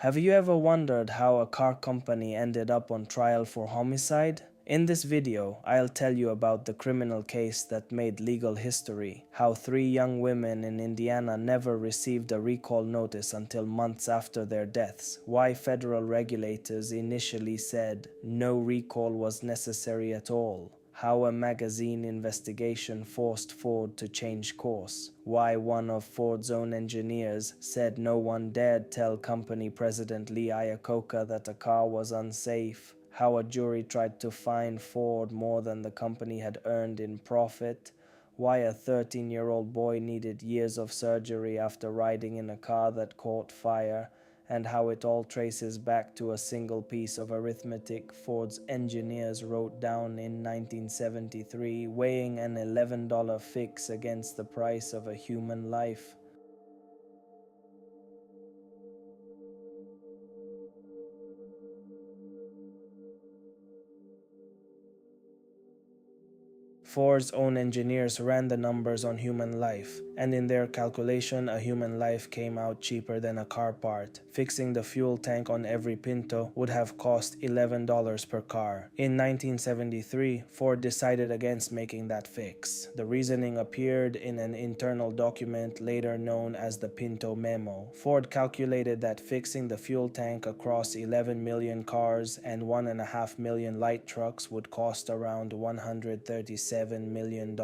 Have you ever wondered how a car company ended up on trial for homicide? In this video, I'll tell you about the criminal case that made legal history, how 3 young women in Indiana never received a recall notice until months after their deaths, why federal regulators initially said no recall was necessary at all, how a magazine investigation forced Ford to change course, why one of Ford's own engineers said no one dared tell company president Lee Iacocca that a car was unsafe, how a jury tried to fine Ford more than the company had earned in profit, why a 13-year-old boy needed years of surgery after riding in a car that caught fire, and how it all traces back to a single piece of arithmetic Ford's engineers wrote down in 1973, weighing an $11 fix against the price of a human life. Ford's own engineers ran the numbers on human life, and in their calculation, a human life came out cheaper than a car part. Fixing the fuel tank on every Pinto would have cost $11 per car. In 1973, Ford decided against making that fix. The reasoning appeared in an internal document later known as the Pinto Memo. Ford calculated that fixing the fuel tank across 11 million cars and 1.5 million light trucks would cost around $137 million.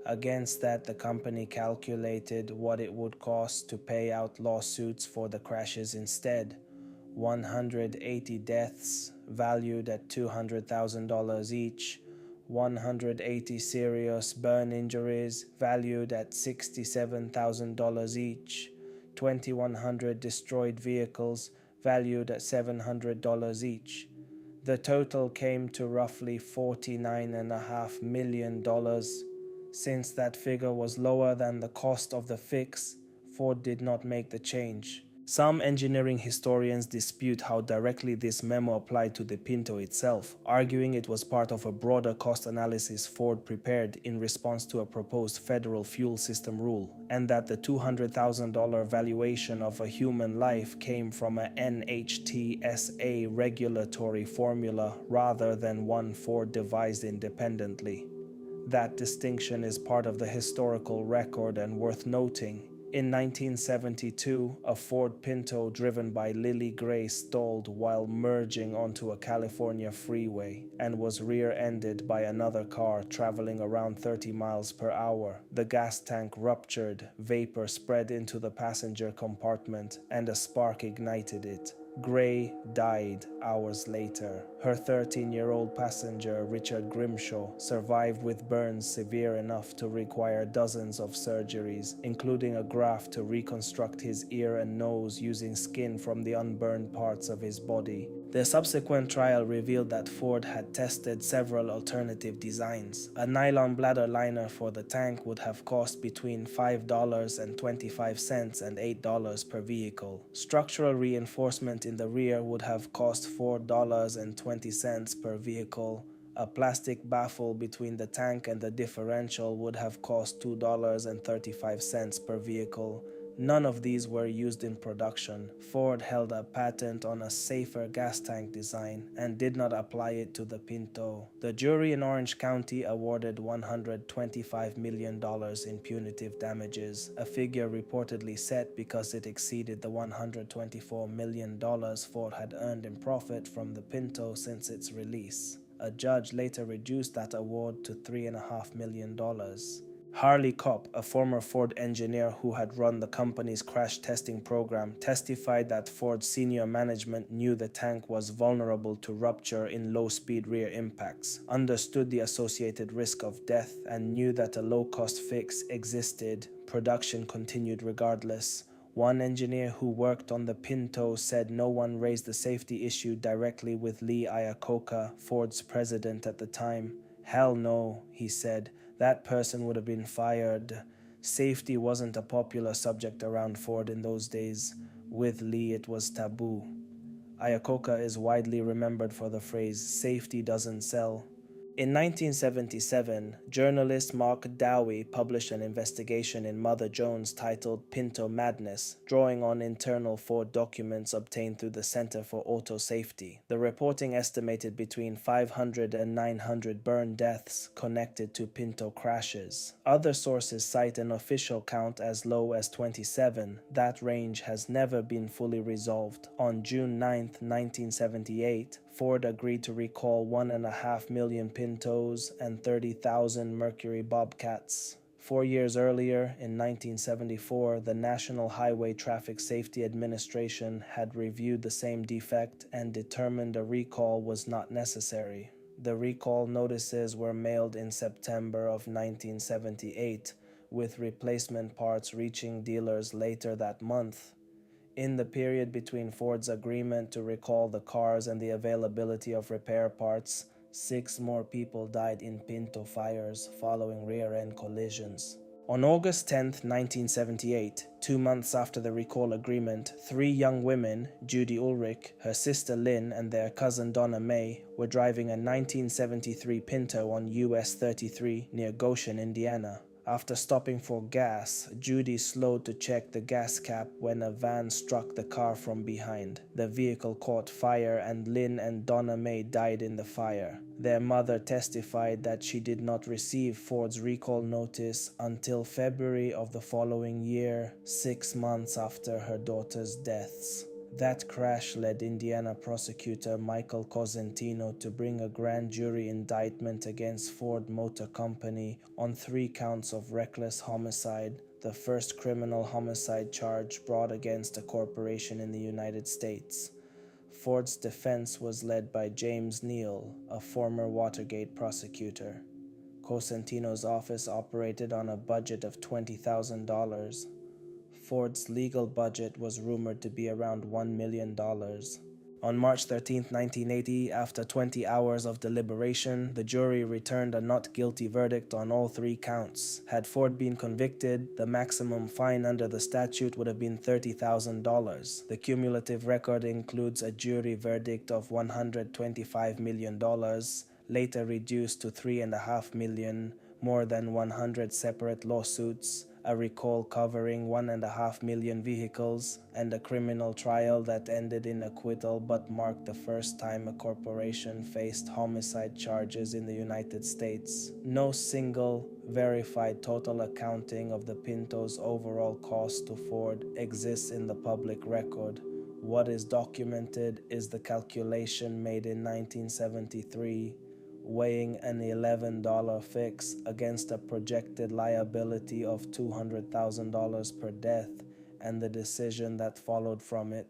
Against that, the company calculated what it would cost to pay out lawsuits for the crashes instead. 180 deaths, valued at $200,000 each, 180 serious burn injuries, valued at $67,000 each, 2,100 destroyed vehicles, valued at $700 each. The total came to roughly $49.5 million. Since that figure was lower than the cost of the fix, Ford did not make the change. Some engineering historians dispute how directly this memo applied to the Pinto itself, arguing it was part of a broader cost analysis Ford prepared in response to a proposed federal fuel system rule, and that the $200,000 valuation of a human life came from a NHTSA regulatory formula rather than one Ford devised independently. That distinction is part of the historical record and worth noting. In 1972, a Ford Pinto driven by Lily Gray stalled while merging onto a California freeway and was rear-ended by another car traveling around 30 miles per hour. The gas tank ruptured, vapor spread into the passenger compartment, and a spark ignited it. Gray died hours later. Her 13-year-old passenger, Richard Grimshaw, survived with burns severe enough to require dozens of surgeries, including a graft to reconstruct his ear and nose using skin from the unburned parts of his body. The subsequent trial revealed that Ford had tested several alternative designs. A nylon bladder liner for the tank would have cost between $5.25 and $8 per vehicle. Structural reinforcement in the rear would have cost $4.20 per vehicle. A plastic baffle between the tank and the differential would have cost $2.35 per vehicle. None of these were used in production. Ford held a patent on a safer gas tank design and did not apply it to the Pinto. The jury in Orange County awarded $125 million in punitive damages, a figure reportedly set because it exceeded the $124 million Ford had earned in profit from the Pinto since its release. A judge later reduced that award to $3.5 million. Harley Kopp, a former Ford engineer who had run the company's crash testing program, testified that Ford's senior management knew the tank was vulnerable to rupture in low-speed rear impacts, understood the associated risk of death, and knew that a low-cost fix existed. Production continued regardless. One engineer who worked on the Pinto said no one raised the safety issue directly with Lee Iacocca, Ford's president at the time. "Hell no," he said. "That person would have been fired." Safety wasn't a popular subject around Ford in those days. With Lee, it was taboo. Iacocca is widely remembered for the phrase, "safety doesn't sell." In 1977, journalist Mark Dowie published an investigation in Mother Jones titled Pinto Madness, drawing on internal Ford documents obtained through the Center for Auto Safety. The reporting estimated between 500 and 900 burn deaths connected to Pinto crashes. Other sources cite an official count as low as 27. That range has never been fully resolved. On June 9, 1978, Ford agreed to recall 1.5 million Pintos and 30,000 Mercury Bobcats. 4 years earlier, in 1974, the National Highway Traffic Safety Administration had reviewed the same defect and determined a recall was not necessary. The recall notices were mailed in September of 1978, with replacement parts reaching dealers later that month. In the period between Ford's agreement to recall the cars and the availability of repair parts, 6 more people died in Pinto fires following rear-end collisions. On August 10, 1978, 2 months after the recall agreement, 3 young women, Judy Ulrich, her sister Lynn, and their cousin Donna Mae, were driving a 1973 Pinto on US 33 near Goshen, Indiana. After stopping for gas, Judy slowed to check the gas cap when a van struck the car from behind. The vehicle caught fire and Lynn and Donna Mae died in the fire. Their mother testified that she did not receive Ford's recall notice until February of the following year, 6 months after her daughter's deaths. That crash led Indiana prosecutor Michael Cosentino to bring a grand jury indictment against Ford Motor Company on 3 counts of reckless homicide, the first criminal homicide charge brought against a corporation in the United States. Ford's defense was led by James Neal, a former Watergate prosecutor. Cosentino's office operated on a budget of $20,000. Ford's legal budget was rumored to be around $1 million. On March 13, 1980, after 20 hours of deliberation, the jury returned a not guilty verdict on all 3 counts. Had Ford been convicted, the maximum fine under the statute would have been $30,000. The cumulative record includes a jury verdict of $125 million, later reduced to $3.5 million, more than 100 separate lawsuits, a recall covering 1.5 million vehicles, and a criminal trial that ended in acquittal but marked the first time a corporation faced homicide charges in the United States. No single, verified total accounting of the Pinto's overall cost to Ford exists in the public record. What is documented is the calculation made in 1973, weighing an $11 fix against a projected liability of $200,000 per death, and the decision that followed from it.